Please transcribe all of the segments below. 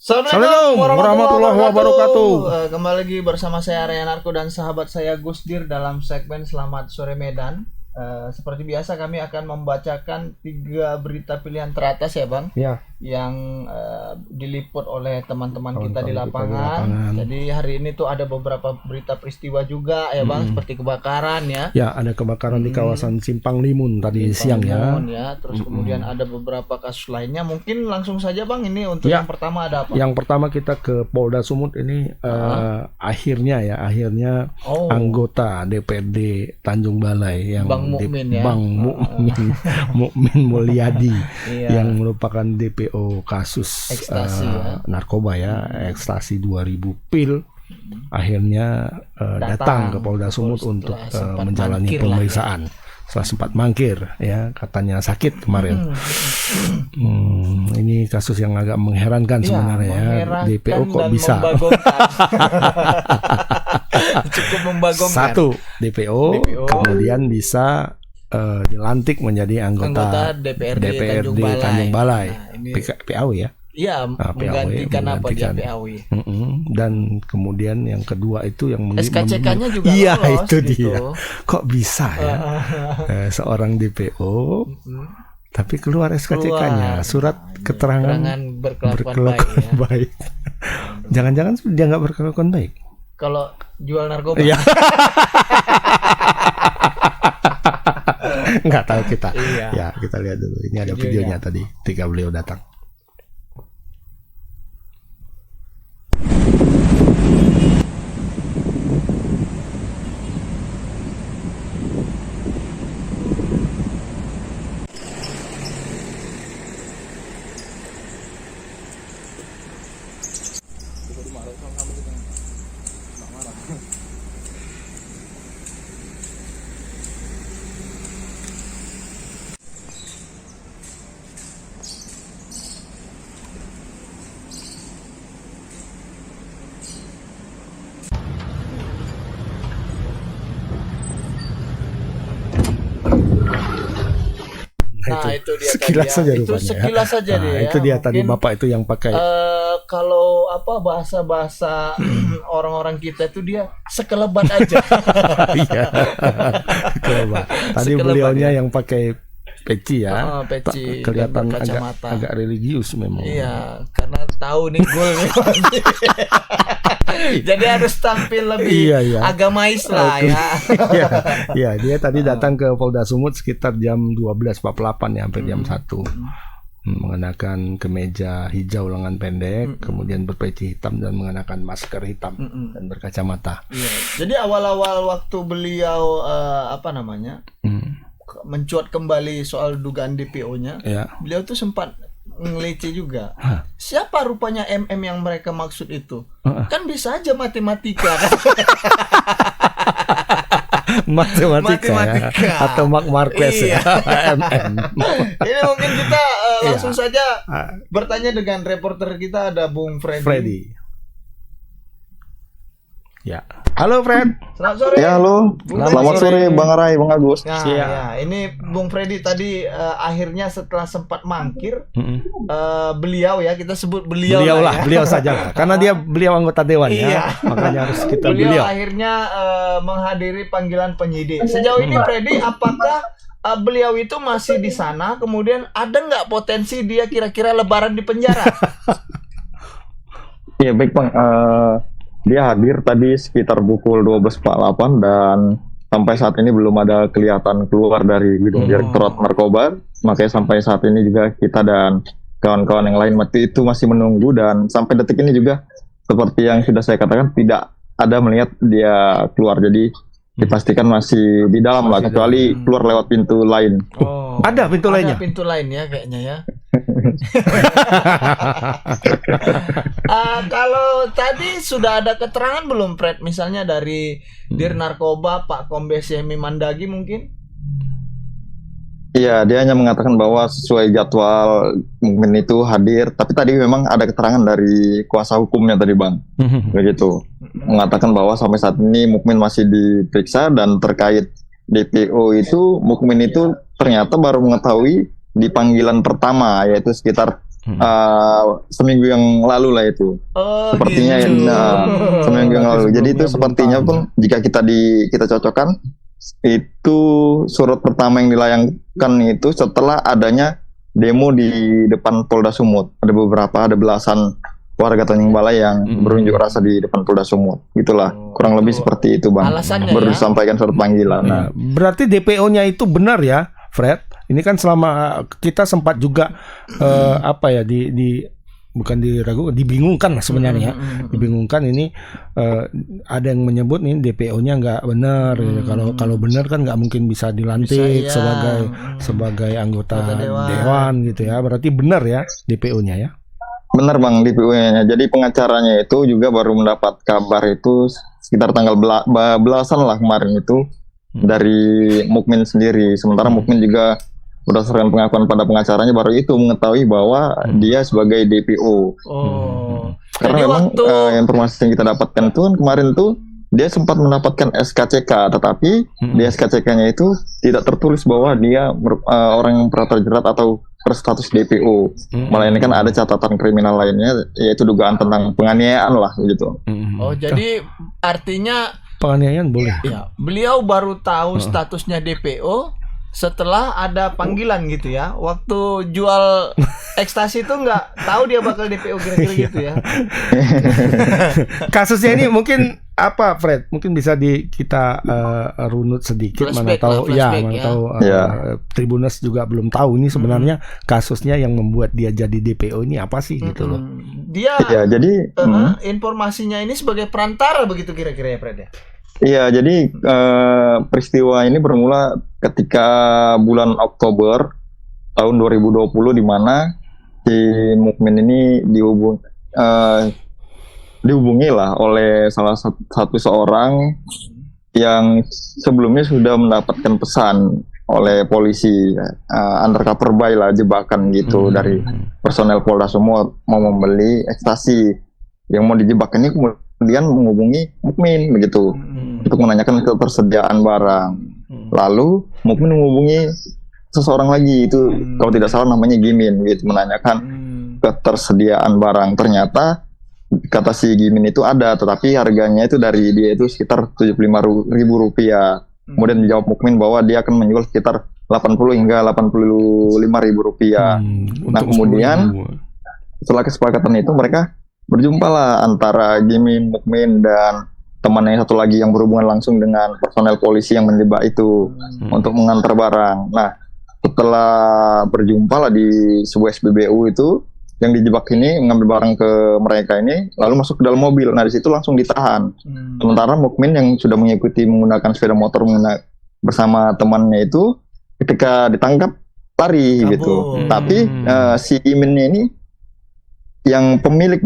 Assalamualaikum warahmatullahi wabarakatuh. Kembali lagi bersama saya Arya Narko dan sahabat saya Gusdir dalam segmen Selamat Sore Medan. Seperti biasa kami akan membacakan 3 berita pilihan teratas ya Bang. Ya. Yang diliput oleh teman-teman kita di lapangan. Jadi hari ini tuh ada beberapa berita peristiwa juga ya Bang, seperti kebakaran ya. Ya, ada kebakaran di kawasan Simpang Limun tadi siang Limun, ya. Terus kemudian ada beberapa kasus lainnya. Mungkin langsung saja Bang, ini untuk Ya. yang pertama ada apa? Yang pertama kita ke Polda Sumut ini akhirnya anggota DPRD Tanjung Balai yang Bang Mukmin ya. Bang Mukmin Mukmin Mulyadi Iya. yang merupakan DPO kasus Ekstasi, narkoba ya, ekstasi 2000 pil akhirnya datang ke Polda Sumut untuk sempat menjalani mangkir pemeriksaan. Setelah sempat mangkir ya, katanya sakit kemarin. Ini kasus yang agak mengherankan sebenarnya ya. DPO kok bisa cukup membagongkan. Satu DPO kemudian bisa dilantik menjadi anggota DPRD Tanjung Balai. Nah, ini PAW ya. Iya, menggantikan apa dia PAW. Dan kemudian yang kedua itu yang SKCK-nya juga iya, lolos, itu gitu. dia. Kok bisa ya? Seorang DPO tapi keluar SKCK-nya, surat keterangan berkelakuan baik. Jangan-jangan dia nggak berkelakuan baik. Kalau jual narkoba. Iya. Nggak tahu kita. Iya. Ya, kita lihat dulu. Ini ada videonya tadi ketika beliau datang. Nah, itu dia sekilas tadi, saja ya. rupanya. Itu sekilas saja dia. Itu dia tadi Mungkin, Bapak itu yang pakai. Kalau bahasa orang-orang kita itu dia sekelebat aja. Iya. Sekelebat. Tadi beliaunya yang pakai peci ya. Peci kelihatan dan agak religius memang. Iya, karena tahu nih goal nih. Jadi harus tampil lebih agamais lah ya. Iya, dia tadi datang ke Polda Sumut sekitar jam 12.48 ya, hampir jam 1. Mengenakan kemeja hijau lengan pendek, kemudian berpeci hitam dan mengenakan masker hitam dan berkacamata. Iya. Jadi awal-awal waktu beliau mencuat kembali soal dugaan DPO-nya, beliau tuh sempat ngelece juga. Siapa rupanya MM yang mereka maksud itu? Kan bisa aja matematika kan? matematika. Ya? Atau Mark Marquez ya. MM. Ini mungkin kita langsung saja bertanya dengan reporter kita, ada Bung Freddy. Ya. Halo Fred. Selamat sore. Ya halo. Selamat sore Bang Arai, Bang Agus. Nah, ya, ini Bung Freddy tadi akhirnya setelah sempat mangkir, beliau ya, kita sebut beliau lah, beliau saja lah. Karena beliau anggota dewan ya. Makanya harus kita beliau. Akhirnya menghadiri panggilan penyidik. Sejauh ini Freddy, apakah beliau itu masih di sana? Kemudian ada nggak potensi dia kira-kira lebaran di penjara? Iya baik Bang. Dia hadir tadi sekitar pukul 12.48 dan sampai saat ini belum ada kelihatan keluar dari gedung Direktorat Narkoba. Makanya sampai saat ini juga kita dan kawan-kawan yang lain itu masih menunggu, dan sampai detik ini juga seperti yang sudah saya katakan tidak ada melihat dia keluar. Jadi dipastikan masih di dalam lah, kecuali keluar lewat pintu lain. Ada pintu lainnya? Ada pintu lain ya kayaknya ya. Kalau tadi sudah ada keterangan belum Fred, misalnya dari Dir Narkoba Pak Kombes Yemi Mandagi mungkin? Iya, dia hanya mengatakan bahwa sesuai jadwal mungkin itu hadir, tapi tadi memang ada keterangan dari kuasa hukumnya tadi Bang, begitu, mengatakan bahwa sampai saat ini Mukmin masih diperiksa, dan terkait DPO itu Mukmin itu ternyata baru mengetahui di panggilan pertama, yaitu sekitar seminggu yang lalu lah itu. Oh, Sepertinya gitu. seminggu yang lalu. Jadi itu Sebelumnya sepertinya belum pun jika kita cocokkan, itu surat pertama yang dilayangkan itu setelah adanya demo di depan Polda Sumut. Ada belasan warga Tanjung Balai yang berunjuk rasa di depan Polda Sumut. Itulah kurang lebih seperti itu, Bang. Alasannya Baru ya? disampaikan surat panggilan. Nah, Berarti DPO-nya itu benar ya, Fred? Ini kan selama kita sempat juga bukan diragukan, dibingungkan lah sebenarnya. Dibingungkan ini ada yang menyebut nih DPO-nya nggak benar. Ya. Kalau benar kan nggak mungkin bisa dilantik Bisa, iya. sebagai anggota Anggota dewan gitu ya. Berarti benar ya DPO-nya ya. benar, Bang, DPO-nya. Jadi pengacaranya itu juga baru mendapat kabar itu sekitar tanggal belasan lah kemarin itu dari Mukmin sendiri. Sementara Mukmin juga berdasarkan pengakuan pada pengacaranya baru itu mengetahui bahwa dia sebagai DPO. Oh. Karena Jadi memang waktu informasi yang kita dapatkan itu kan kemarin tuh dia sempat mendapatkan SKCK, tetapi di SKCK-nya itu tidak tertulis bahwa dia orang yang pernah terjerat atau berstatus DPO. Melainkan ada catatan kriminal lainnya, yaitu dugaan tentang penganiayaan lah gitu. Oh, jadi artinya Penganiayaan boleh. ya, beliau baru tahu statusnya DPO setelah ada panggilan gitu ya. Waktu jual ekstasi itu nggak tahu dia bakal DPO kira-kira gitu ya. Kasusnya ini mungkin apa, Fred? Mungkin bisa kita runut sedikit. Mana Flashback tahu lah, flashback mana ya. tahu Tribuners juga belum tahu ini sebenarnya kasusnya yang membuat dia jadi DPO ini apa sih gitu loh. Dia Ya, jadi informasinya ini sebagai perantara begitu kira-kira ya, Fred ya. iya, jadi peristiwa ini bermula ketika bulan Oktober tahun 2020 di mana si Mukmin ini dihubungi lah oleh salah satu seorang yang sebelumnya sudah mendapatkan pesan oleh polisi undercover buy lah, jebakan gitu dari personel Polda Sumut mau membeli ekstasi. Yang mau dijebak ini kemudian menghubungi Mukmin begitu untuk menanyakan ketersediaan barang. Lalu Mukmin menghubungi seseorang lagi itu kalau tidak salah namanya Gimin gitu, menanyakan ketersediaan barang. Ternyata kata si Gimin itu ada, tetapi harganya itu dari dia itu sekitar 75.000 rupiah. Kemudian dijawab Mukmin bahwa dia akan menjual sekitar 80 hingga 85.000 rupiah. Nah, kemudian setelah kesepakatan itu mereka berjumpa lah antara Gimin, Mukmin, dan temannya satu lagi yang berhubungan langsung dengan personel polisi yang menjebak itu untuk mengantar barang. Nah, setelah berjumpa lah di sebuah SPBU itu, yang dijebak ini mengambil barang ke mereka ini, lalu masuk ke dalam mobil. Nah, di situ langsung ditahan. Sementara Mukmin yang sudah mengikuti menggunakan sepeda motor bersama temannya itu, ketika ditangkap lari gitu. Tapi si Giminnya ini yang pemilik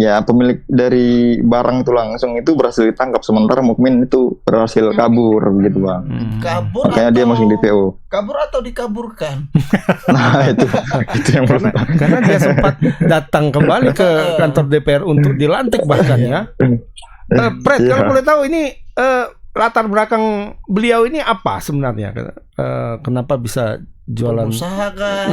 dari barang itu langsung itu berhasil ditangkap, sementara Mukmin itu berhasil kabur begitu, Bang. Kabur Makanya dia masuk DPO. kabur atau dikaburkan? Nah, itu yang karena dia sempat datang kembali ke kantor DPR untuk dilantik bahkan ya. Fred, kalau boleh tahu ini latar belakang beliau ini apa sebenarnya? Kenapa bisa jualan? Usaha kan.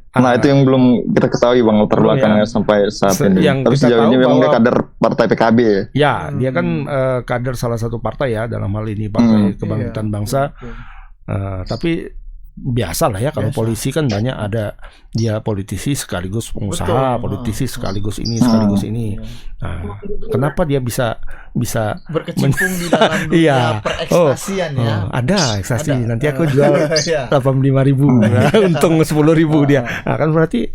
Nah, itu yang belum kita ketahui, Bang, latar belakangnya sampai saat ini. Yang Tapi kita sejauh tahu ini memang dia bahwa- kader partai PKB ya. Ya, dia kan kader salah satu partai ya, dalam hal ini Partai Kebangkitan Bangsa. Tapi biasa lah ya, kalau polisi kan banyak ada dia politisi sekaligus pengusaha, politisi sekaligus ini sekaligus ini. Nah, kenapa dia bisa Berkecimpung di dalam Iya. dunia perekstasian ya. ada ekstasi. Ada. Nanti aku jual Iya. 85.000, untung 10.000 dia. Nah, kan berarti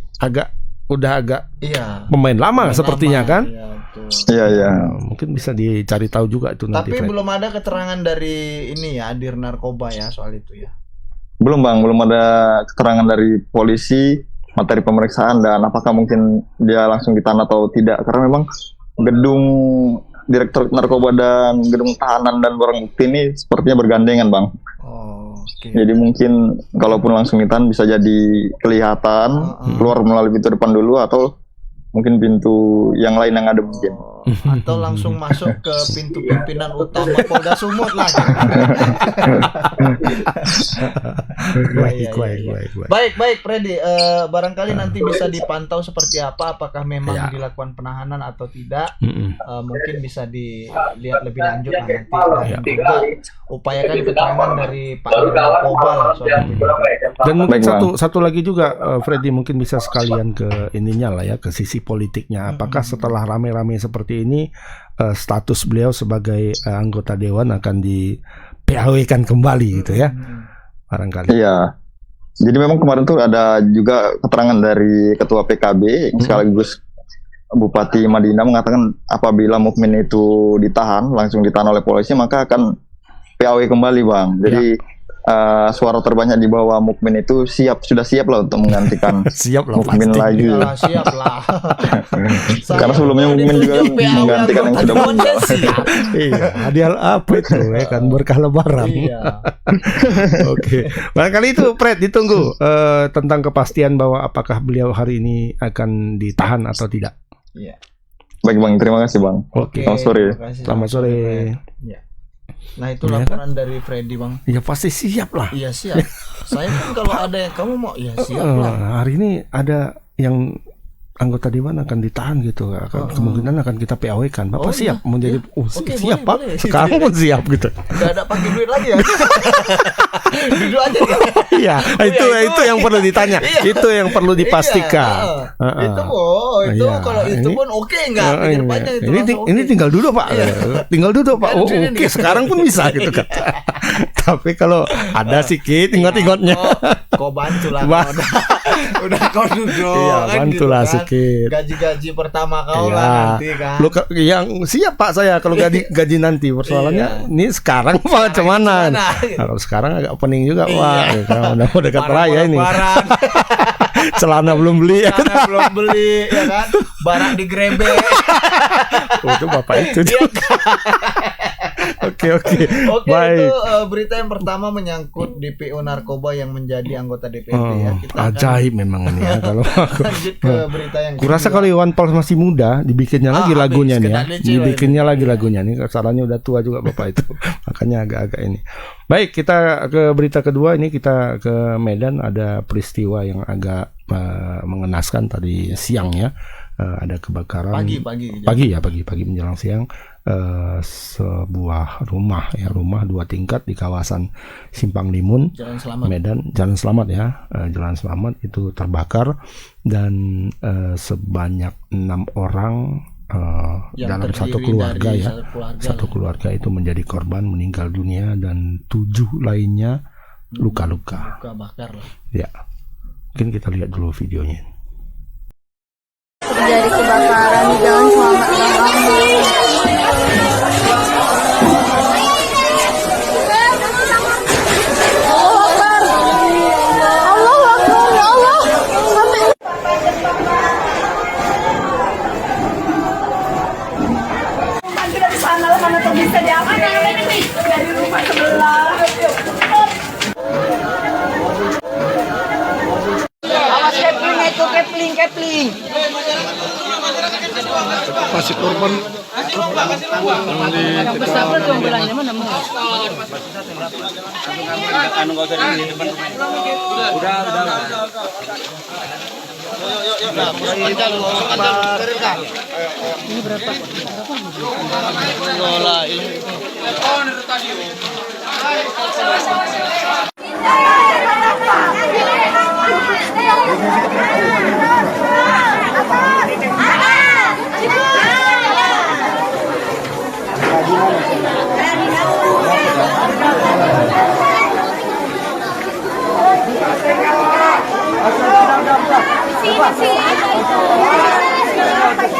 udah agak Iya. pemain lama sepertinya Lama. kan. Iya, betul. Iya. Mungkin bisa dicari tahu juga itu nanti. Tapi Fred. belum ada keterangan dari ini ya, Dir Narkoba ya soal itu ya. Belum, Bang, belum ada keterangan dari polisi materi pemeriksaan dan apakah mungkin dia langsung ditahan atau tidak, karena memang gedung Direktur Narkoba dan gedung tahanan dan barang bukti ini sepertinya bergandengan, Bang. Oh, oke. Jadi mungkin kalaupun langsung ditahan bisa jadi kelihatan keluar melalui pintu depan dulu atau mungkin pintu yang lain yang ada mungkin. atau langsung masuk ke pintu pimpinan utama Polda Sumut lah. Baik, Freddy. Barangkali nanti bisa dipantau seperti apa, apakah memang dilakukan penahanan atau tidak. Mungkin bisa dilihat lebih lanjut nanti. Dan juga upayakan keterangan dari Pak Narkoba soal ini. Dan mungkin satu lagi juga, Freddy, mungkin bisa sekalian ke ininya lah ya, ke sisi politiknya. Apakah setelah rame-rame seperti ini, status beliau sebagai anggota dewan akan di PHW-kan kembali gitu ya, barangkali. Iya. Jadi memang kemarin tuh ada juga keterangan dari Ketua PKB sekaligus Bupati Madinah mengatakan apabila Mukmin itu langsung ditahan oleh polisi, maka akan PHW kembali, Bang. Jadi suara terbanyak di bawah Mukmin itu sudah siap lah untuk menggantikan siap lah, Mukmin pasti. lagi. Siap lah. Karena sebelumnya Mukmin juga menggantikan yang sudah muncul. Iya, hadiah apa itu ya kan, berkah lebaran. Iya. Oke. Barangkali itu Fred ditunggu tentang kepastian bahwa apakah beliau hari ini akan ditahan atau tidak. Iya. Baik, Bang, terima kasih, Bang. Oke. Selamat sore. Selamat sore. Ya. Nah, itu laporan dari Freddy, Bang. Ya pasti siap lah. Iya, siap. Saya kan kalau ada yang kamu mau, ya siap lah. Hari ini ada yang anggota dewan akan ditahan gitu, kemungkinan akan kita PAW-kan. Bapak siap menjadi siap, Pak. Boleh. Sekarang pun siap gitu. Enggak ada pakai duit lagi ya. Duduk aja. Iya, itu yang perlu ditanya. Itu yang perlu dipastikan. Itu kalau itu pun oke enggak pikir panjang itu. Ini tinggal duduk, Pak. Tinggal duduk, Pak. Oke, sekarang pun bisa gitu kan. Tapi kalau ada sikit tinggot-tingotnya, kau bantulah. Udah kau duduk. Iya, bantulah sikit. Gaji pertama kau lah nanti kan. Lu yang siap, Pak, saya kalau gaji nanti. Persoalannya ini sekarang Pak macam mana? Kalau sekarang agak pening juga, Pak. Udah mau dekat raya ini. Celana belum beli ya kan? Barang digrebek. Itu Bapak itu. Oke, baik. Itu berita yang pertama menyangkut DPO narkoba yang menjadi anggota DPRD ya. Kita ajaib memang ini ya kalau aku. Lanjut ke berita yang kurasa kalau Iwan Fals masih muda dibikinnya lagi lagunya nih ya. Dibikinnya lagi lagunya nih. Salahnya udah tua juga Bapak itu. Makanya agak-agak ini. Baik, kita ke berita kedua ini, kita ke Medan. Ada peristiwa yang agak mengenaskan tadi siang ya. Ada kebakaran pagi menjelang siang, sebuah rumah 2 tingkat di kawasan Simpang Limun, Jalan Selamat. Medan, Jalan Selamat ya, Jalan Selamat itu terbakar dan sebanyak 6 orang dalam satu keluarga ya, satu keluarga itu menjadi korban, meninggal dunia, dan 7 lainnya luka-luka. Luka bakar lah. Ya, mungkin kita lihat dulu videonya. Terjadi kebakaran di Jalan Selamat. Dari sana lah, mana tuh bisa diambil dari rumah sebelah. Awas kepling itu, kepling. Masih korban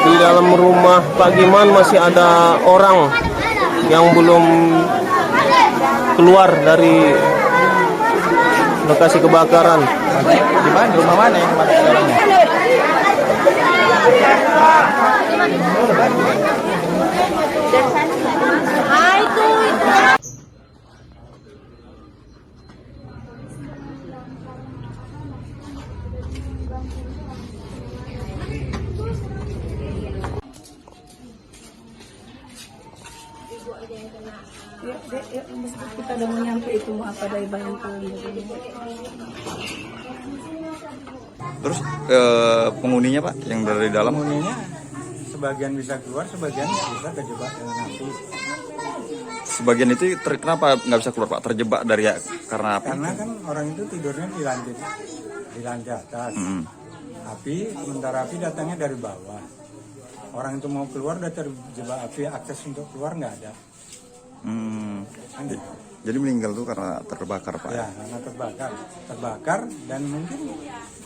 di dalam rumah Pak Giman masih ada orang yang belum keluar dari lokasi kebakaran. Di mana? Rumah mana yang kebakaran? kita udah mau nyampe itu mau apa dari bantuan. Terus penghuninya Pak yang dari dalam? Penghuninya sebagian bisa keluar, sebagian nggak bisa kejebak dengan api. Sebagian itu kenapa nggak bisa keluar Pak? Terjebak dari karena api? Karena kan orang itu tidurnya di lantai atas. Api, sementara api datangnya dari bawah. Orang itu mau keluar udah terjebak api, akses untuk keluar nggak ada. Kan gitu. Jadi meninggal tuh karena terbakar Pak? Ya, karena terbakar dan mungkin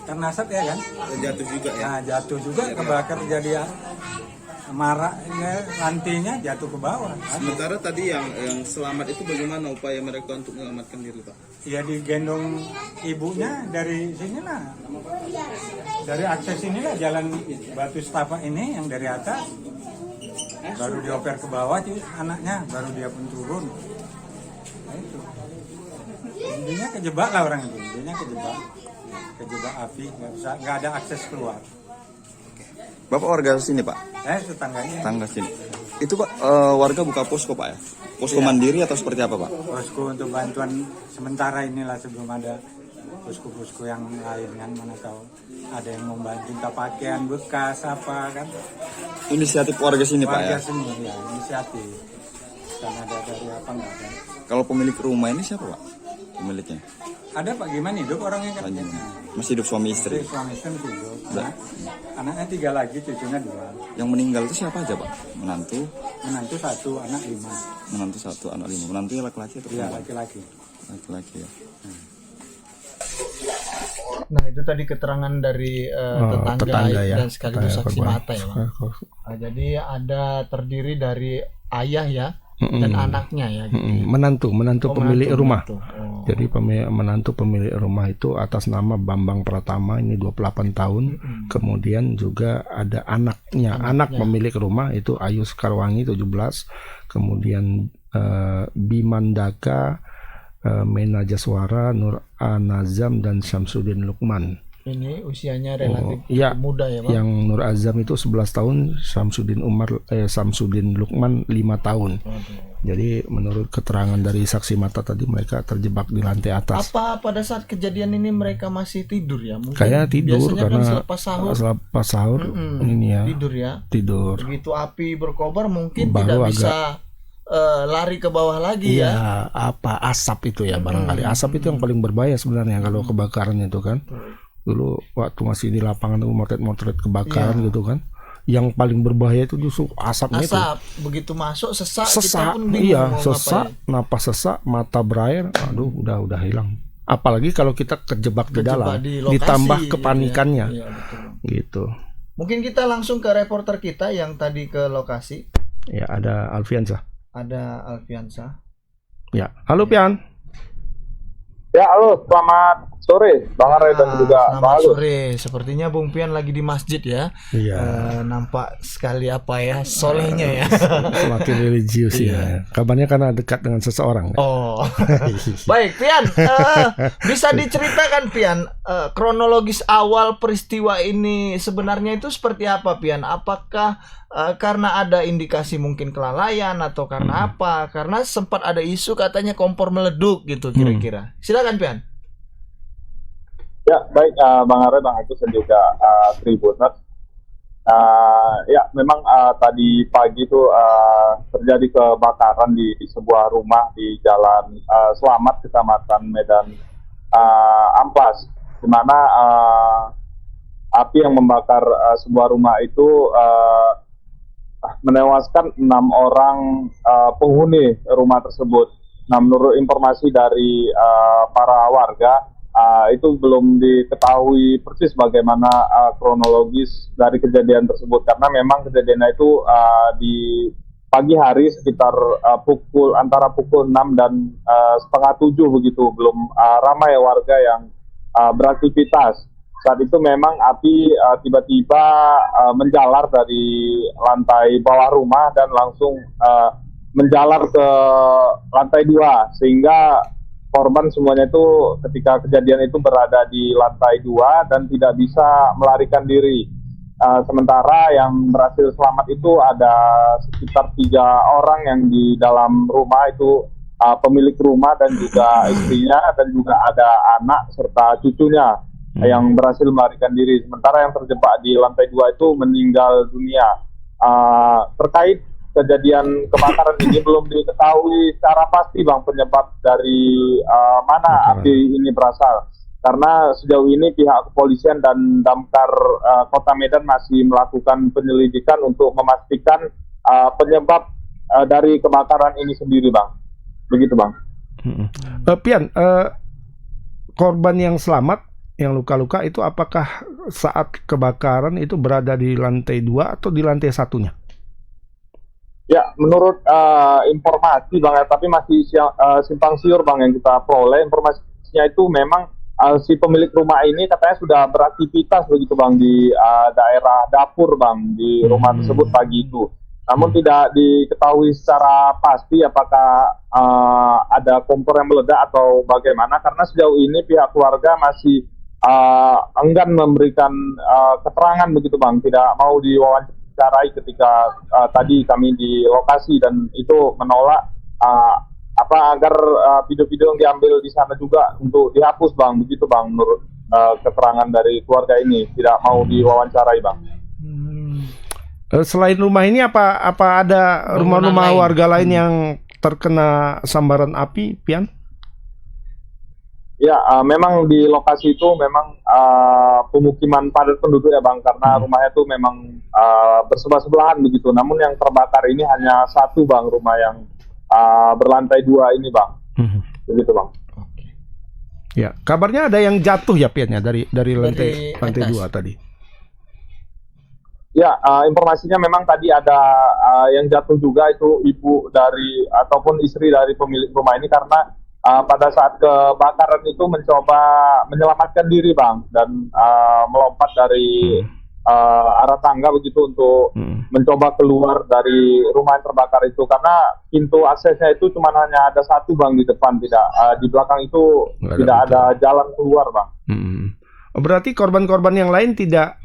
karena asap ya kan. Jatuh juga ya? Nah, jatuh juga kebakar jadi maraknya lantainya jatuh ke bawah. Sementara tadi yang selamat itu bagaimana upaya mereka untuk menyelamatkan diri Pak? Ya digendong ibunya dari sini lah. Dari akses inilah jalan batu setapak ini yang dari atas. Baru dioper ke bawah sih anaknya, baru dia pun turun. Nah itu. Intinya kejebak lah orang itu. Intinya kejebak api, nggak ada akses keluar. Bapak warga sini Pak? Tetangganya. Tetangga sini. Itu Pak warga buka posko Pak ya? Posko mandiri atau seperti apa Pak? Posko untuk bantuan sementara inilah sebelum ada posko-posko yang lain kan, mana tahu ada yang mau bantu minta pakaian bekas apa kan. Inisiatif warga sini Pak ya? Warga sini ya, inisiatif. Karena ada dari apa enggak ada. Kalau pemilik rumah ini siapa Pak? Pemiliknya? Ada Pak Giman hidup orangnya kan. Masih hidup suami istri? Suami istri hidup. Nah, anaknya 3 lagi, cucunya 2. Yang meninggal itu siapa aja Pak? Menantu 1, anak 5. Menantu 1, anak 5. Menantunya laki-laki atau Iya, perempuan? laki-laki. Laki-laki ya. Nah itu tadi keterangan dari tetangga ya, dan sekaligus saksi mata ya Bang. Jadi ada terdiri dari ayah ya dan anaknya ya gitu. Menantu pemilik rumah. Oh. Jadi menantu pemilik rumah itu atas nama Bambang Pratama, ini 28 tahun. Kemudian juga ada anaknya. Anak pemilik rumah itu Ayu Sekarwangi 17. Kemudian Bimandaka, Mena Jaswara, Nur Anazam, dan Syamsuddin Lukman. Ini usianya relatif ya, muda ya Pak. Yang Nur Azam itu 11 tahun, Syamsuddin Lukman 5 tahun. Jadi menurut keterangan dari saksi mata tadi mereka terjebak di lantai atas. Apa pada saat kejadian ini mereka masih tidur ya? Mungkin kayaknya tidur biasanya karena kan selepas sahur ini ya. Tidur ya. Tidur. Begitu api berkobar mungkin Baru tidak bisa lari ke bawah lagi ya. Apa asap itu ya barangkali. Asap itu yang paling berbahaya sebenarnya kalau kebakaran itu kan. Dulu waktu masih di lapangan tuh motret kebakaran gitu kan. Yang paling berbahaya itu justru asapnya itu. Asap begitu masuk sesak kita pun bingung iya, mau sesak, napas sesak, mata berair, aduh udah hilang. Apalagi kalau kita kejebak di dalam, di lokasi, ditambah kepanikannya. Iya, betul. Gitu. Mungkin kita langsung ke reporter kita yang tadi ke lokasi. Ya, ada Alfiansa. Ada Alfiansa. Ya, halo Pian. Ya, halo, selamat sore Bang Aray dan juga selamat sore. Sepertinya Bung Pian lagi di masjid ya. Iya. Nampak sekali apa ya, solehnya ya. Semakin religius ya. Kabarnya karena dekat dengan seseorang. Oh. Baik, Pian. Bisa diceritakan Pian, kronologis awal peristiwa ini sebenarnya itu seperti apa Pian? Apakah karena ada indikasi mungkin kelalaian atau karena apa? Karena sempat ada isu katanya kompor meleduk gitu kira-kira. Silakan Pian. Ya, baik Bang Aray, Bang Agus dan juga Tribuners. Ya, memang tadi pagi itu terjadi kebakaran di sebuah rumah di Jalan Selamat, Kecamatan Medan Amplas, di mana api yang membakar sebuah rumah itu menewaskan 6 orang penghuni rumah tersebut. Nah, menurut informasi dari para warga, itu belum diketahui persis bagaimana kronologis dari kejadian tersebut, karena memang kejadiannya itu di pagi hari sekitar antara pukul 6 dan setengah 7 begitu, belum ramai warga yang beraktivitas. Saat itu memang api tiba-tiba menjalar dari lantai bawah rumah dan langsung menjalar ke lantai 2, sehingga korban semuanya itu ketika kejadian itu berada di lantai 2 dan tidak bisa melarikan diri. Sementara yang berhasil selamat itu ada sekitar 3 orang yang di dalam rumah itu, pemilik rumah dan juga istrinya, dan juga ada anak serta cucunya yang berhasil melarikan diri. Sementara yang terjebak di lantai 2 itu meninggal dunia. Terkait kejadian kebakaran ini belum diketahui secara pasti Bang penyebab dari mana api ini berasal. Karena sejauh ini pihak kepolisian dan Damkar Kota Medan masih melakukan penyelidikan untuk memastikan penyebab dari kebakaran ini sendiri, Bang. Begitu, Bang. Pian, korban yang selamat, yang luka-luka itu apakah saat kebakaran itu berada di lantai 2 atau di lantai 1-nya? Ya, menurut informasi, Bang, tapi masih simpang siur, Bang, yang kita peroleh. Informasinya itu memang si pemilik rumah ini katanya sudah beraktivitas begitu Bang di daerah dapur Bang di rumah tersebut pagi itu. Namun tidak diketahui secara pasti apakah ada kompor yang meledak atau bagaimana, karena sejauh ini pihak keluarga masih enggan memberikan keterangan begitu Bang, tidak mau diwawancarai ketika tadi kami di lokasi, dan itu menolak agar video-video yang diambil di sana juga untuk dihapus Bang, begitu Bang, menurut keterangan dari keluarga ini tidak mau diwawancarai Bang. Selain rumah ini apa ada rumah-rumah warga lain yang terkena sambaran api, Pian? Ya, memang di lokasi itu memang pemukiman padat penduduk ya Bang, karena rumahnya itu memang bersebelah-sebelahan begitu. Namun yang terbakar ini hanya satu Bang, rumah yang berlantai 2 ini Bang. Begitu Bang. Ya, kabarnya ada yang jatuh ya Pian ya dari lantai 2 tadi. Ya, informasinya memang tadi ada yang jatuh juga, itu ibu dari ataupun istri dari pemilik rumah ini, karena pada saat kebakaran itu mencoba menyelamatkan diri Bang, dan melompat dari arah tangga begitu untuk mencoba keluar dari rumah yang terbakar itu, karena pintu aksesnya itu cuma hanya ada satu Bang di depan, tidak di belakang itu tidak ada jalan keluar Bang. Berarti korban-korban yang lain tidak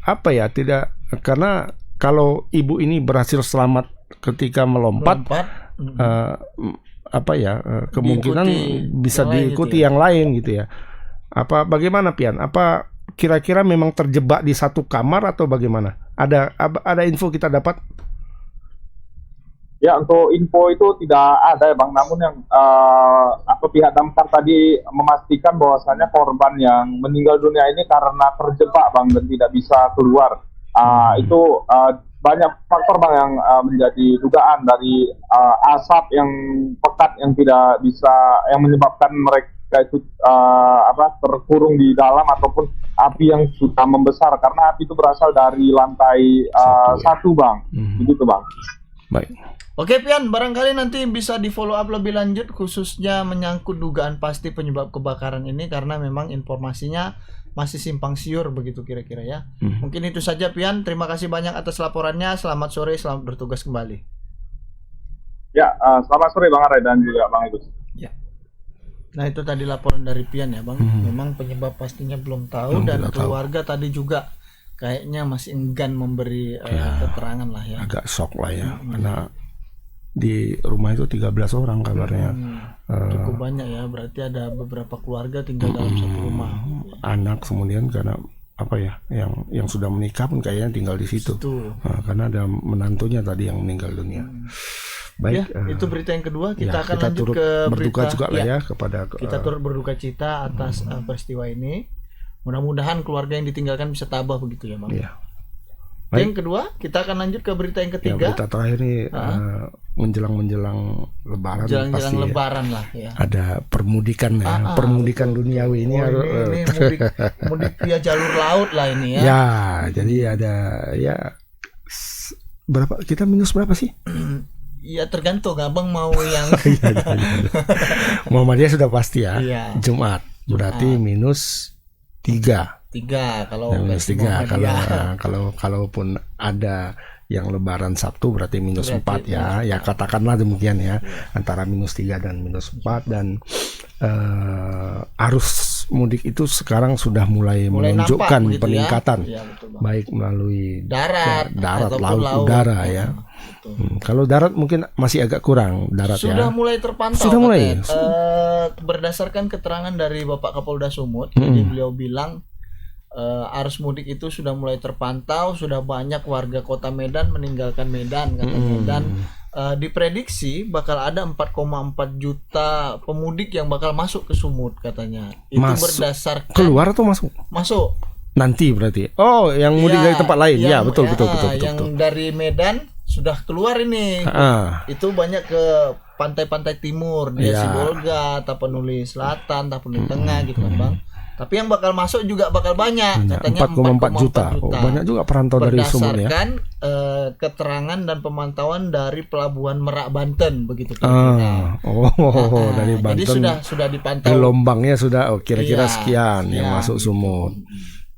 karena kalau ibu ini berhasil selamat ketika melompat. Kemungkinan bisa diikuti yang lain gitu ya. Bagaimana Pian? Apa kira-kira memang terjebak di satu kamar atau bagaimana? Ada info kita dapat? Ya, untuk info itu tidak ada ya Bang. Namun yang pihak damkar tadi memastikan bahwasannya korban yang meninggal dunia ini karena terjebak Bang dan tidak bisa keluar. Itu banyak faktor Bang yang menjadi dugaan, dari asap yang pekat yang tidak bisa, yang menyebabkan mereka itu terkurung di dalam, ataupun api yang sudah membesar, karena api itu berasal dari lantai 1 Bang. Begitu Bang. Baik. Oke Pian, barangkali nanti bisa di follow up lebih lanjut khususnya menyangkut dugaan pasti penyebab kebakaran ini, karena memang informasinya masih simpang siur begitu kira-kira ya. Mungkin itu saja Pian, terima kasih banyak atas laporannya. Selamat sore, selamat bertugas kembali. Ya, selamat sore Bang Aray dan juga Bang Agus. Ya. Nah, itu tadi laporan dari Pian ya Bang. Memang penyebab pastinya belum tahu, dan keluarga tadi juga kayaknya masih enggan memberi keterangan lah ya. Agak shock lah ya, karena di rumah itu 13 orang kabarnya. Cukup banyak ya, berarti ada beberapa keluarga tinggal dalam satu rumah. Anak kemudian karena yang sudah menikah pun kayaknya tinggal di situ. Karena ada menantunya tadi yang meninggal dunia. Baik, ya, itu berita yang kedua. Kita akan kita lanjut turut ke berduka berita juga lah ya kepada kita turut berduka cita atas peristiwa ini. Mudah-mudahan keluarga yang ditinggalkan bisa tabah begitu ya Bang. Iya. Yang kedua, kita akan lanjut ke berita yang ketiga. Berita terakhir ini menjelang Lebaran, pasti Lebaran lah ya. Ada permudikan ya, permudikan duniawi ini. Ini mudik via jalur laut lah ini ya. Ya, jadi ada ya berapa, kita minus berapa sih? Ya tergantung Abang mau yang Muhammadiyah sudah pasti ya. Iya. Jumat berarti minus 3 kalau minus 3 kalaupun ada yang Lebaran Sabtu berarti minus 4 ya. Ya katakanlah demikian ya. Antara minus 3 dan minus 4, dan arus arus mudik itu sekarang sudah mulai menunjukkan nampak, gitu peningkatan, ya? Ya, betul, Bang. baik melalui Darat, laut, udara ya. Kalau darat mungkin masih agak kurang darat sudah ya. mulai terpantau. Sudah mulai. Berdasarkan keterangan dari Bapak Kapolda Sumut, jadi beliau bilang arus mudik itu sudah mulai terpantau, sudah banyak warga kota Medan meninggalkan Medan katanya, dan diprediksi bakal ada 4,4 juta pemudik yang bakal masuk ke Sumut katanya. Itu berdasarkan keluar atau masuk? Masuk. Nanti berarti. Oh, yang mudik dari tempat lain. Ya, betul. Yang dari Medan sudah keluar ini. Itu banyak ke pantai-pantai timur, di Sibolga, Tapanuli Selatan, Tapanuli Tengah gitu kan, Bang. Tapi yang bakal masuk juga bakal banyak, katanya 4,4 juta. Oh, banyak juga perantau dari Sumut ya. Berdasarkan keterangan dan pemantauan dari Pelabuhan Merak Banten begitu kan. Dari Banten. Jadi sudah dipantau. Gelombangnya sudah kira-kira sekian yang masuk Sumut.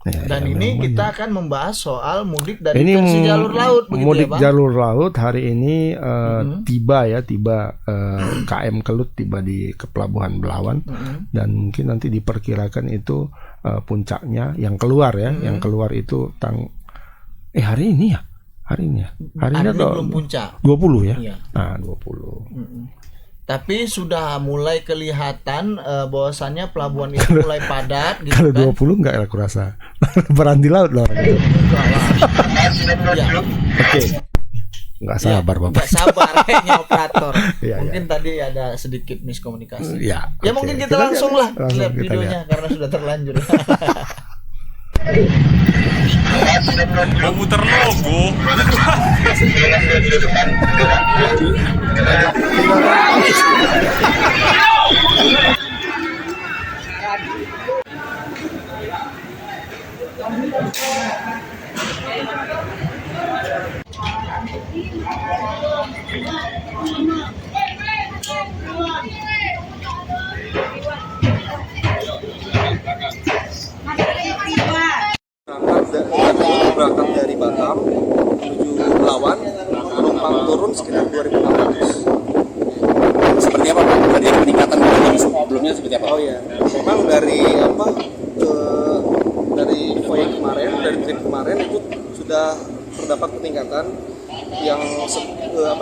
Dan ini kita akan membahas soal mudik dari versi jalur laut begitu mudik ya, Bang? Jalur laut hari ini tiba KM Kelut tiba ke Pelabuhan Belawan, dan mungkin nanti diperkirakan itu puncaknya yang keluar ya, yang keluar itu hari ini atau belum puncak 20 ya. Iya. Nah, 20. Tapi sudah mulai kelihatan bahwasannya pelabuhan itu mulai padat gitu. Kalau 20 enggak aku rasa. Lebaran di laut loh. Oke. Enggak sabar Bapak. Enggak sabar kayaknya operator. Mungkin tadi ada sedikit miskomunikasi. Ya mungkin kita langsung lihat videonya karena sudah terlanjur. Mau muter logo. Berangkat dari Batam menuju Belawan, penumpang turun sekitar 2.600. Seperti apa Pak? Tadi ada peningkatan sebelumnya seperti apa? Oh ya, memang dari voyage kemarin, dari trip kemarin itu sudah terdapat peningkatan yang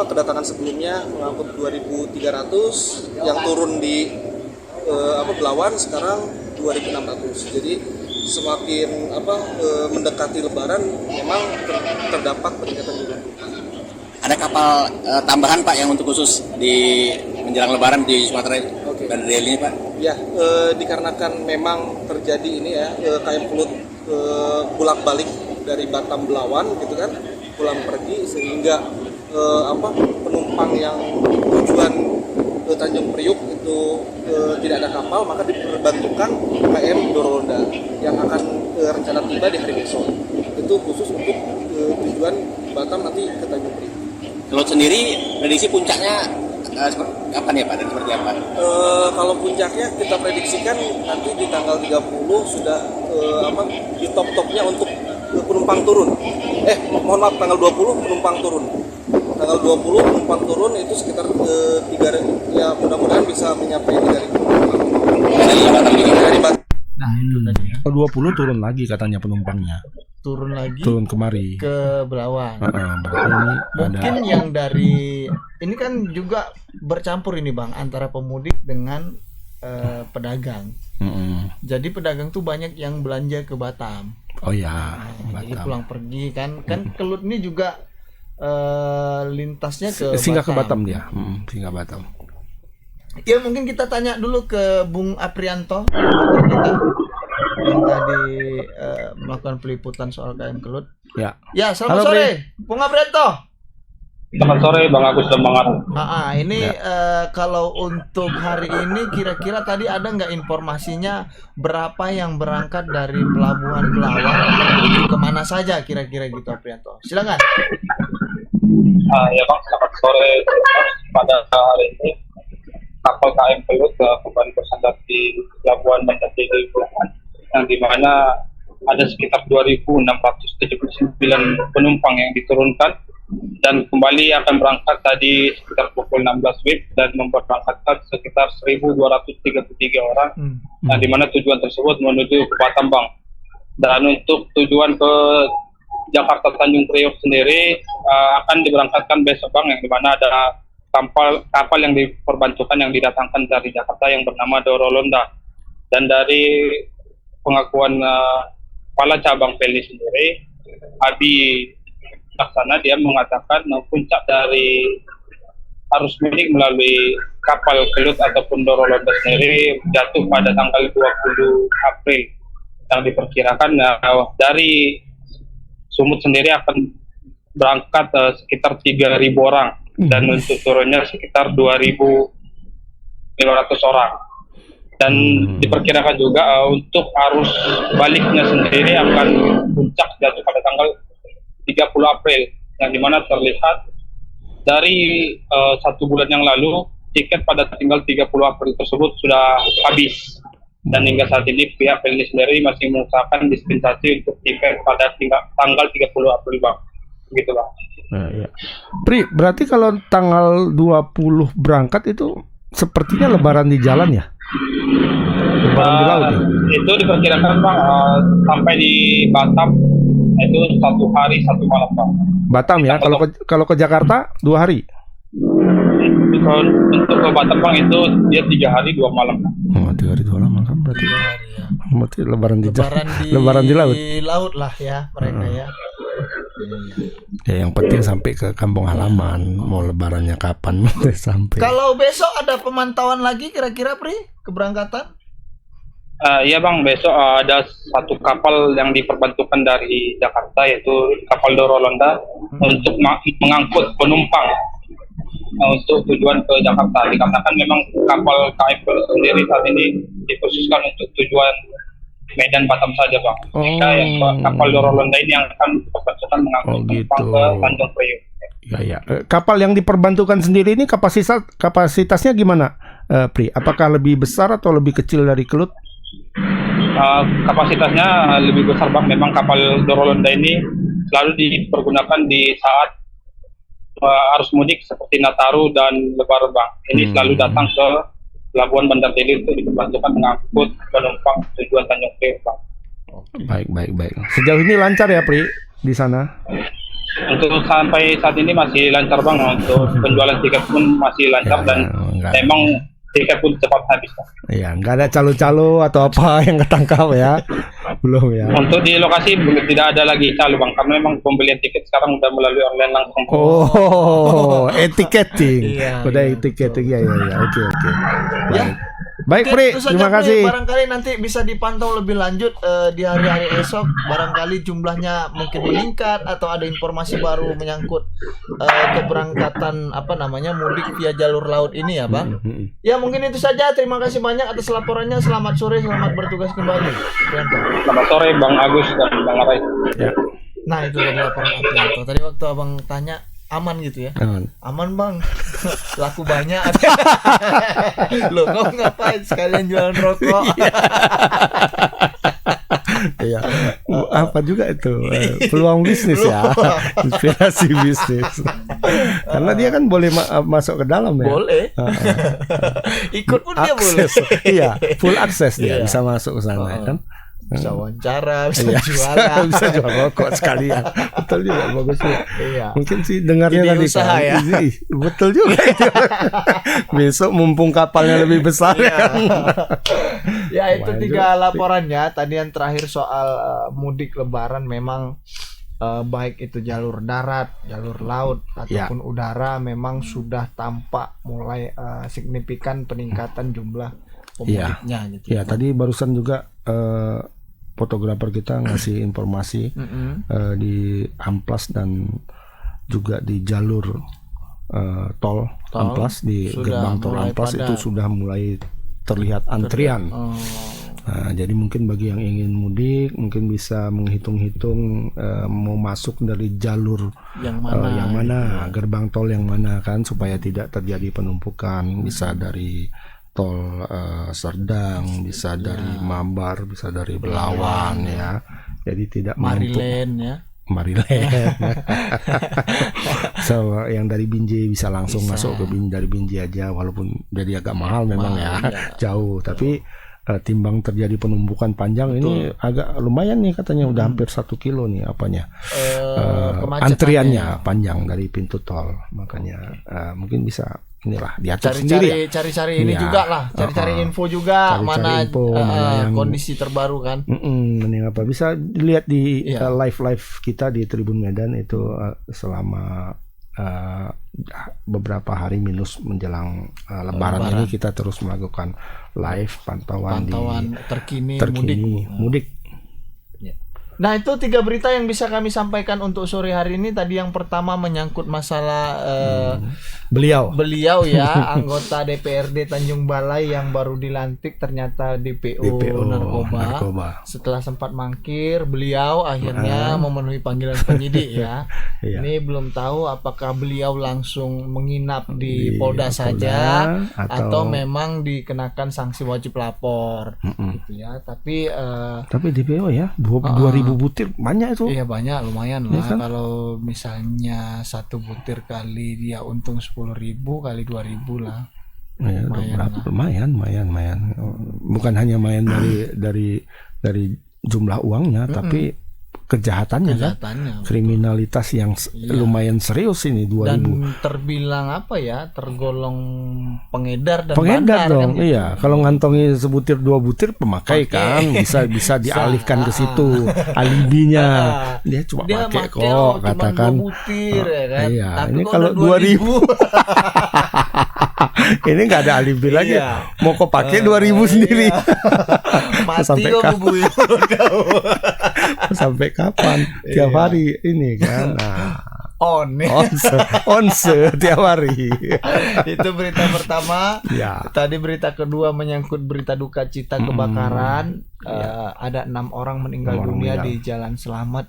kedatangan sebelumnya mengangkut 2.300, yang turun di Belawan sekarang 2.600. Jadi semakin mendekati Lebaran memang terdapat peningkatan juga. Ada kapal tambahan Pak yang untuk khusus di menjelang Lebaran di Sumatera dari Delhi ini Pak? Ya, dikarenakan memang terjadi ini ya, KM Kelut bolak-balik dari Batam Belawan gitu kan, pulang pergi, sehingga penumpang yang tujuan ke Tanjung Priuk itu tidak ada kapal, maka diperbantukan KM Dorolda yang akan rencana tiba di hari besok. Itu khusus untuk tujuan Batam nanti ke Tanjung Priuk. Kelut sendiri prediksi puncaknya kapan ya Pak, dan seperti apa? Kalau puncaknya kita prediksikan nanti di tanggal 30 sudah di top-topnya untuk penumpang turun. Mohon maaf, tanggal 20 penumpang turun. Tanggal 20 penumpang turun itu sekitar 3.000, ya mudah-mudahan bisa mencapai 3.000 dari Batam. Nah itu tadi ya. 20 turun lagi katanya penumpangnya. Turun kemari ke Belawan. Berarti ini mungkin ada yang dari ini kan juga bercampur ini Bang antara pemudik dengan pedagang. Jadi pedagang tuh banyak yang belanja ke Batam. Oh ya. Jadi pulang pergi kan Kelut ini juga lintasnya ke singgah ke Batam Batam dia. Singgah Batam. Ya mungkin kita tanya dulu ke Bung Aprianto yang tadi melakukan peliputan soal KM Kelut. Ya. Ya, selamat sore, Bung Aprianto. Selamat sore, Bang Agus dan Bang Arun. Ini kalau untuk hari ini kira-kira tadi ada nggak informasinya berapa yang berangkat dari Pelabuhan Belawan menuju kemana saja kira-kira gitu, Aprianto? Silakan. Ya Bang, selamat sore. Pada hari ini kapal KM Kelut kembali bersandar di Pelabuhan Banjarnegara Belawan, yang dimana ada sekitar 2.679 penumpang yang diturunkan dan kembali akan berangkat tadi sekitar pukul 16 WIB dan memberangkatkan sekitar 1.233 orang, dan di mana tujuan tersebut menuju ke Batam, Bang. Dan untuk tujuan ke Jakarta Tanjung Priok sendiri akan diberangkatkan besok, Bang, yang di mana ada kapal yang diperbantukan yang didatangkan dari Jakarta yang bernama Dorolonda. Dan dari pengakuan kepala cabang Pelni sendiri, Abi Laksana, dia mengatakan puncak dari arus mudik melalui kapal Kelut ataupun Dorolonda sendiri jatuh pada tanggal 20 April, yang diperkirakan dari Sumut sendiri akan berangkat sekitar 3.000 orang dan untuk turunnya sekitar 2.500 orang. Dan diperkirakan juga untuk arus baliknya sendiri akan puncak jatuh pada tanggal 30 April, yang dimana terlihat dari 1 bulan yang lalu tiket pada tanggal 30 April tersebut sudah habis, dan hingga saat ini pihak Pelni sendiri masih mengusahakan dispensasi untuk tiket pada tanggal 30 April, Bang. Begitu, Bang. Nah, ya. Pri, berarti kalau tanggal 20 berangkat itu sepertinya lebaran di jalan ya? Lebaran di laut ya? Itu diperkirakan, Bang, sampai di Batam itu 1 hari 1 malam, Bang. Batam ya? Kalau ke Jakarta 2 hari? Untuk ke Batam, Bang, itu dia 3 hari 2 malam. Oh, 3 hari 2 malam kan berarti. 2 hari ya. Berarti lebaran di laut. Di laut lah ya mereka ya. Ya, yang penting sampai ke kampung halaman. Mau lebarannya kapan sampai. Kalau besok ada pemantauan lagi kira-kira, Pri, keberangkatan? Iya, Bang, besok ada 1 kapal yang diperbantukan dari Jakarta, yaitu kapal Dorolonda, untuk mengangkut penumpang untuk tujuan ke Jakarta. Dikarenakan memang kapal KM Kelut sendiri saat ini dikhususkan untuk tujuan Medan Batam saja, Bang. Jika yang kapal Dorolonda ini yang akan diperbantukan mengangkut penumpang ke Tanjung Priok. Ya. Kapal yang diperbantukan sendiri ini kapasitasnya gimana, Pri? Apakah lebih besar atau lebih kecil dari Kelut? Kapasitasnya lebih besar, Bang. Memang kapal Dorolonda ini selalu dipergunakan di saat arus mudik seperti Nataru dan Lebaran, Bang. Ini selalu datang ke Pelabuhan Bandar Deli untuk diperbantukan mengangkut penumpang tujuan Tanjung Priok, Bang. Baik. Sejauh ini lancar ya, Pri, di sana? Untuk sampai saat ini masih lancar, Bang. Untuk penjualan tiket pun masih lancar dan memang tiket pun cepat habis, Bang. Iya, nggak ada calo-calo atau apa yang ketangkap ya? Belum ya? Untuk di lokasi tidak ada lagi calo, Bang, karena memang pembelian tiket sekarang udah melalui online langsung. Oh, etiketing. Udah etiketing ya. Oke. Ya. Baik, Pri, terima kasih. Barangkali nanti bisa dipantau lebih lanjut di hari-hari esok. Barangkali jumlahnya mungkin meningkat atau ada informasi baru menyangkut keberangkatan mudik via jalur laut ini ya, Bang. Ya, mungkin itu saja. Terima kasih banyak atas laporannya. Selamat sore, selamat bertugas kembali. Selamat sore, Bang Agus dan Bang Arai. Ya. Nah, itu tadi laporan Aprianto. Tadi waktu Abang tanya aman gitu ya? Aman, Bang. Laku banyak. Loh, kau ngapain sekalian jualan rokok? Iya. Apa juga itu peluang bisnis ya, inspirasi bisnis. Karena dia kan boleh masuk ke dalam ya. Boleh. Ikut pun dia boleh. Iya, full akses dia bisa masuk ke sana kan. Bisa wawancara, bisa jualan, bisa jual rokok sekalian. Betul juga, bagus ya. Iya. Mungkin sih dengarnya tadi usaha ya. Betul juga. Besok mumpung kapalnya lebih besar ya itu 3 laporannya. Tadi yang terakhir soal mudik lebaran, memang baik itu jalur darat, jalur laut ataupun udara, memang sudah tampak mulai signifikan peningkatan jumlah pemudiknya gitu. Ya, tadi barusan juga fotografer kita ngasih informasi di Amplas dan juga di jalur tol Amplas, di gerbang tol Amplas itu sudah mulai terlihat antrian. Nah, jadi mungkin bagi yang ingin mudik mungkin bisa menghitung-hitung mau masuk dari jalur yang mana, gerbang tol yang mana kan, supaya tidak terjadi penumpukan. Bisa dari tol Serdang, bisa dari Mambar, bisa dari Belawan ya. Jadi tidak Marilen ya. Marilet. So yang dari Binjai bisa langsung masuk ke dari Binjai aja, walaupun jadi agak mahal memang jauh. Tapi timbang terjadi penumpukan panjang ini agak lumayan nih katanya, udah hampir 1 kilo nih apanya antriannya panjang dari pintu tol. Makanya mungkin bisa inilah diatur sendiri. Cari-cari ini juga lah, cari-cari info juga mana yang kondisi terbaru kan. Mending apa bisa dilihat di live kita di Tribun Medan itu selama beberapa hari minus menjelang Lebaran ini kita terus melakukan live pantauan terkini mudik. Nah, itu 3 berita yang bisa kami sampaikan untuk sore hari ini. Tadi yang pertama menyangkut masalah beliau ya, anggota DPRD Tanjung Balai yang baru dilantik ternyata DPO narkoba. Setelah sempat mangkir, beliau akhirnya memenuhi panggilan penyidik ya. Ini belum tahu apakah beliau langsung menginap di Polda saja atau memang dikenakan sanksi wajib lapor gitu ya. Tapi DPO ya 2000 butir banyak itu. Iya banyak, lumayan lah kan? Kalau misalnya 1 butir kali dia untung 10.000 kali 2.000 lah. Ya, lumayan. Bukan hanya main dari jumlah uangnya, tapi kejahatannya kan, kriminalitas yang lumayan serius ini 2000. Dan terbilang apa ya, tergolong pengedar dan bandar dong. Kan, gitu. Iya, kalau ngantongi sebutir 2 butir pemakai kan bisa dialihkan ke situ alibinya. Dia cuma pakai kok katakan. 2 butir ya kan. Iya, tapi ini kalau 2000 ini nggak ada alibi lagi. Mau kok pakai 2000 sendiri. Sampai kapan? Sampai kapan? Tiap hari ini kan. Onse tiap hari. Itu berita pertama. Tadi berita kedua menyangkut berita duka cita kebakaran. Ada 6 orang meninggal dunia di Jalan Selamat,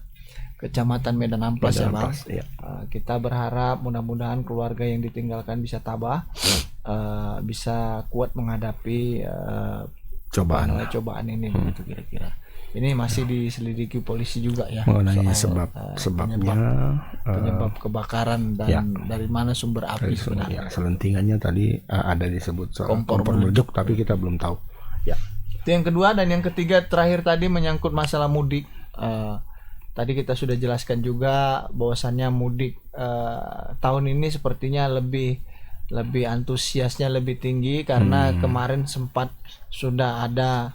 Kecamatan Medan Amplas ya Bang. Kita berharap mudah-mudahan keluarga yang ditinggalkan bisa tabah, bisa kuat menghadapi cobaan ini begitu kira-kira. Ini masih diselidiki polisi juga ya mengenai sebabnya penyebab kebakaran dan dari mana sumber api sebenarnya. Selentingannya tadi ada disebut kompor meledak, tapi kita belum tahu. Ya. Itu yang kedua. Dan yang ketiga terakhir tadi menyangkut masalah mudik. Tadi kita sudah jelaskan juga bahwasannya mudik tahun ini sepertinya lebih antusiasnya lebih tinggi karena kemarin sempat sudah ada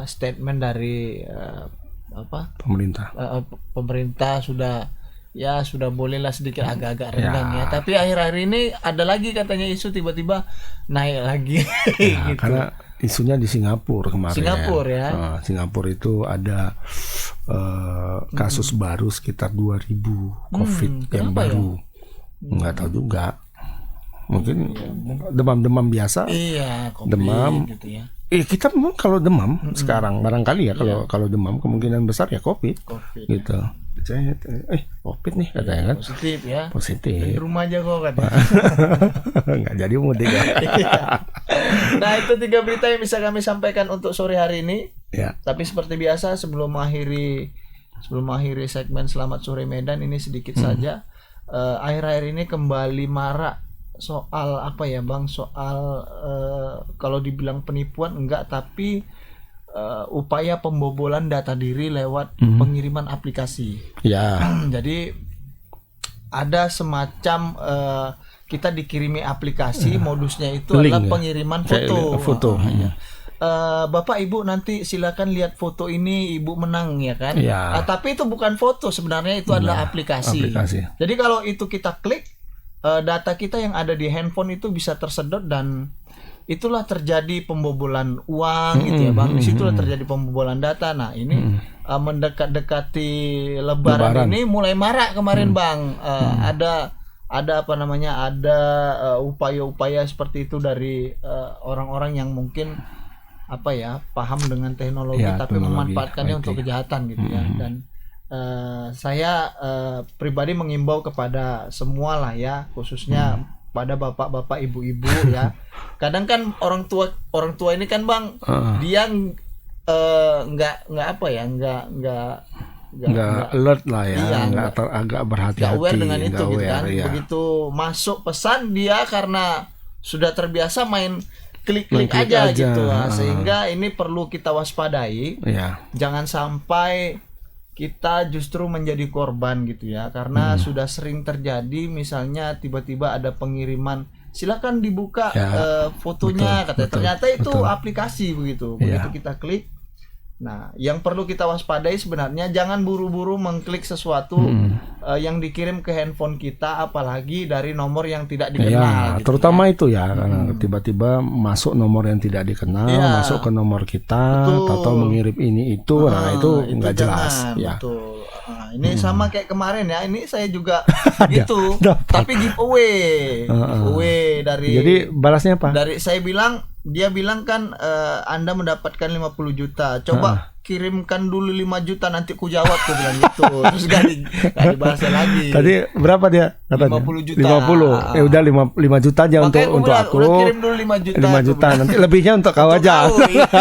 statement dari pemerintah sudah bolehlah sedikit agak-agak renggang ya. Tapi akhir-akhir ini ada lagi katanya isu tiba-tiba naik lagi. Gitu. Karena isunya di Singapura kemarin. Singapura itu ada kasus baru sekitar 2000 COVID yang baru. Nggak tahu juga. Mungkin demam-demam biasa. Demam gitu ya. Kita memang kalau demam sekarang barangkali ya kalau demam kemungkinan besar ya COVID gitu. COVID nih katanya kan. Positif ya. Positif. Di rumah aja kok katanya. Nggak jadi mudik ya. Nah, itu 3 berita yang bisa kami sampaikan untuk sore hari ini. Ya. Tapi seperti biasa sebelum mengakhiri segmen Selamat Sore Medan ini sedikit saja. Akhir-akhir ini kembali marak soal apa ya Bang, soal kalau dibilang penipuan enggak, tapi upaya pembobolan data diri lewat pengiriman aplikasi. Ya. Jadi ada semacam kita dikirimi aplikasi, modusnya itu adalah pengiriman foto. Bapak Ibu nanti silakan lihat foto ini, Ibu menang ya kan. Tapi itu bukan foto sebenarnya, itu adalah aplikasi. Jadi kalau itu kita klik, data kita yang ada di handphone itu bisa tersedot dan itulah terjadi pembobolan uang gitu ya Bang. Disitulah terjadi pembobolan data. Nah ini mendekat-dekati Lebaran ini mulai marak kemarin Bang. Ada upaya-upaya seperti itu dari orang-orang yang mungkin paham dengan teknologi tapi memanfaatkannya untuk kejahatan gitu ya. Dan saya pribadi mengimbau kepada semua lah ya, khususnya pada bapak-bapak, ibu-ibu ya. Kadang kan orang tua ini kan Bang, dia nggak nggak alert lah ya, iya, agak berhati-hati, nggak aware dengan itu gitu kan. Iya. Begitu masuk pesan dia karena sudah terbiasa main klik-klik aja gitu, sehingga ini perlu kita waspadai. Iya. Jangan sampai kita justru menjadi korban gitu ya, karena sudah sering terjadi misalnya tiba-tiba ada pengiriman, silakan dibuka fotonya, katanya ternyata itu aplikasi begitu kita klik. Nah, yang perlu kita waspadai sebenarnya jangan buru-buru mengklik sesuatu yang dikirim ke handphone kita, apalagi dari nomor yang tidak dikenal. Gitu terutama itu ya, karena tiba-tiba masuk nomor yang tidak dikenal, masuk ke nomor kita, atau mengirim ini itu, nah itu nggak jelas. Ya. Betul. Nah, ini sama kayak kemarin ya, ini saya juga gitu, tapi giveaway dari. Jadi balasnya apa? Dari dia bilang kan Anda mendapatkan 50 juta. Coba kirimkan dulu 5 juta nanti ku jawab, tuh bilang gitu. Terus gak dibahas lagi. Tadi berapa dia katanya? 50 juta. 50. Udah 5 juta aja untuk aku. Udah kirim dulu 5 juta. 5 juta nanti lebihnya untuk kau aja.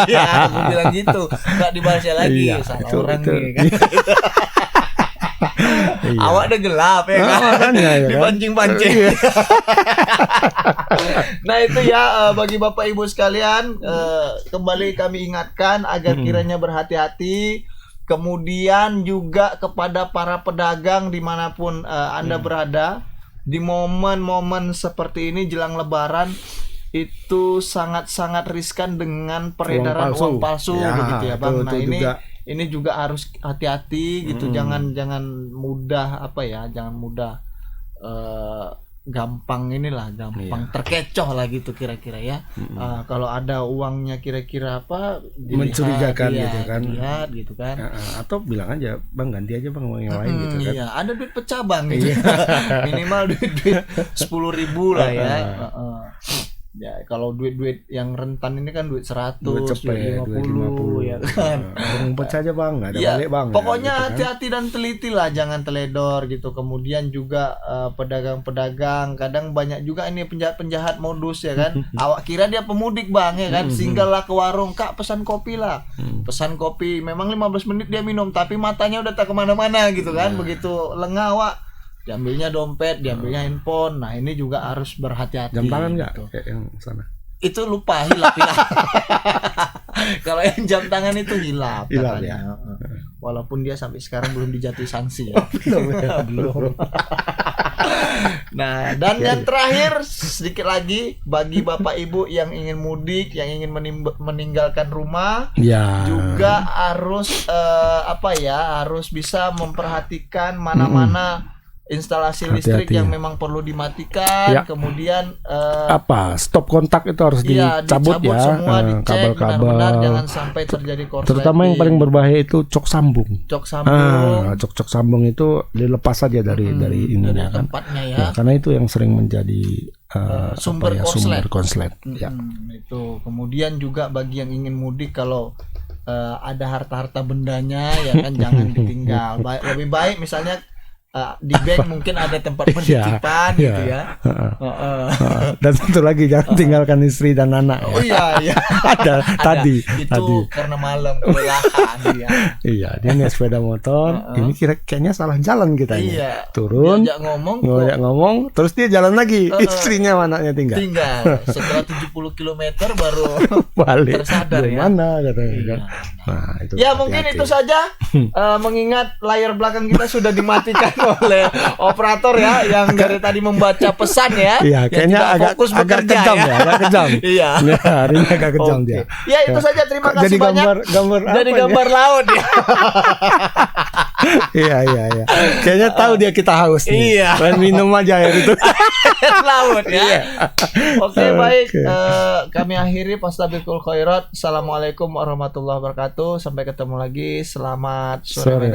Iya, aku bilang gitu. Gak dibahas lagi. Salah orang nih kan. Awak udah gelap ya kan? Dipancing-pancing. Nah itu ya, bagi Bapak Ibu sekalian, kembali kami ingatkan agar kiranya berhati-hati. Kemudian juga kepada para pedagang dimanapun Anda berada, di momen-momen seperti ini jelang Lebaran itu sangat-sangat riskan dengan peredaran uang palsu begitu ya Bang. Nah ini juga harus hati-hati gitu, jangan mudah jangan mudah gampang terkecoh lah gitu kira-kira ya. Kalau ada uangnya kira-kira mencurigakan gitu kan. Dilihat gitu kan. Atau bilang aja, Bang ganti aja Bang uang yang lain gitu kan. Iya, ada duit pecah Bang gitu. Minimal duit 10.000 lah ya. Ya kalau duit yang rentan ini kan duit 100, duit 50 ya kan. Pecah aja Bang, enggak ada balik Bang. Pokoknya gitu kan. hati-hati dan teliti lah, jangan teledor gitu. Kemudian juga pedagang-pedagang kadang banyak juga ini penjahat-penjahat modus ya kan. Awak kira dia pemudik Bang ya kan, singgahlah ke warung, Kak pesan kopi lah. Pesan kopi, memang 15 menit dia minum tapi matanya udah tak kemana-mana gitu kan. Begitu lengah awak, diambilnya dompet, diambilnya handphone. Nah ini juga harus berhati-hati. Jam tangan nggak gitu. kayak yang sana? Itu lupa, hilap. Kalau yang jam tangan itu hilap ya. Walaupun dia sampai sekarang belum dijatuhi sanksi ya. Belum. Nah, dan yang terakhir sedikit lagi bagi Bapak Ibu yang ingin mudik, yang ingin meninggalkan rumah, juga harus harus bisa memperhatikan mana-mana instalasi listrik yang memang perlu dimatikan. Kemudian stop kontak itu harus dicabut ya, semua, dicek kabel-kabel, benar-benar jangan sampai terjadi korsleting. Terutama yang paling berbahaya itu cok sambung. Cok sambung. Cok sambung itu dilepas saja dari ininya kan. Tempatnya karena itu yang sering menjadi sumber konslet. Itu. Kemudian juga bagi yang ingin mudik, kalau ada harta-harta bendanya ya kan jangan ditinggal. Lebih baik misalnya di bank mungkin ada tempat penitipan gitu ya. Dan satu lagi, jangan tinggalkan istri dan anak. Ada tadi karena malam kelelahan dia. Iya, dia naik sepeda motor. Ini kayaknya salah jalan kita ini. Turun, ngajak ngomong, terus dia jalan lagi. Istrinya anaknya tinggal. Setelah 70 km baru balik. Tersadar ya. Mana katanya. Nah, itu mungkin itu saja. Mengingat layar belakang kita sudah dimatikan oleh operator ya, yang dari tadi membaca pesan ya. Iya, kayaknya agak kejam ya. Agak kejam. Iya. Hari ini agak kejam dia. Ya itu saja, terima kasih banyak. Jadi gambar laut ya. Iya. Kayaknya tahu dia kita haus nih. Iya. Main minum aja air itu. Laut ya. Oke, baik. Kami akhiri Fastabiqul Khairat. Assalamualaikum warahmatullahi wabarakatuh. Sampai ketemu lagi. Selamat sore.